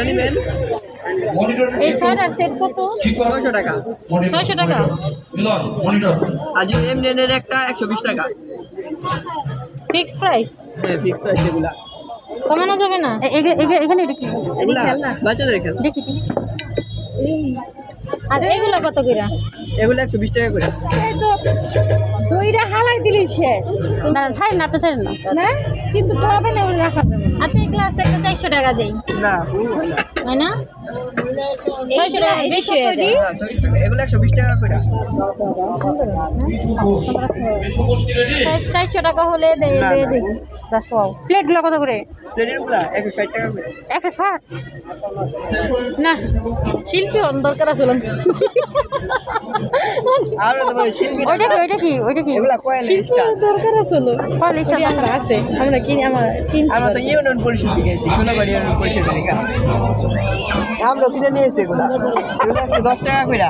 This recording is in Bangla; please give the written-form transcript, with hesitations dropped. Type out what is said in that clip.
নেবেন এই শার্ট আর সেট কত? 600 টাকা। 600 টাকা। আর যদি এমনি নেন একটা 120 টাকা। Fix price? হ্যাঁ ফিক্স প্রাইস এগুলা। কমানো যাবে না? এখানে এটা কি? এগুলা বাচ্চাদের খেলনা। দেখি কি? আর এগুলা কত করে? এগুলা 120 টাকা করে। এই তো দইটা হালাই দিলি শেষ না ছাড়েন না, আপনি ছাড়েন না। না কিন্তু তবে না ওরা রাখা যাবে না। আচ্ছা এই গ্লাস একটা 400 টাকা দেই, না ভুল হয় না। হয় না? 600 টাকা বেশি হয়ে যায়। হ্যাঁ, 600 টাকা। এগুলা 120 টাকা করে। 400 টাকা হলে না, না। দেই। প্লেটগুলো কত করে? প্লেটেরগুলা 160 টাকা করে। 160? না শিল্পী হন দরকার আছে। আর তোমার শিল্পী ওইটা কি? এগুলা কয়েন স্টার। দরকার আছে আমরা আছে আমরা কিনি আমরা তো ইউনিয়ন পরিষদ থেকে এসেছি, সোনাবাড়ি ইউনিয়ন পরিষদ থেকে। আমরা কিনে নিয়েছি এগুলা 110 টাকা করে।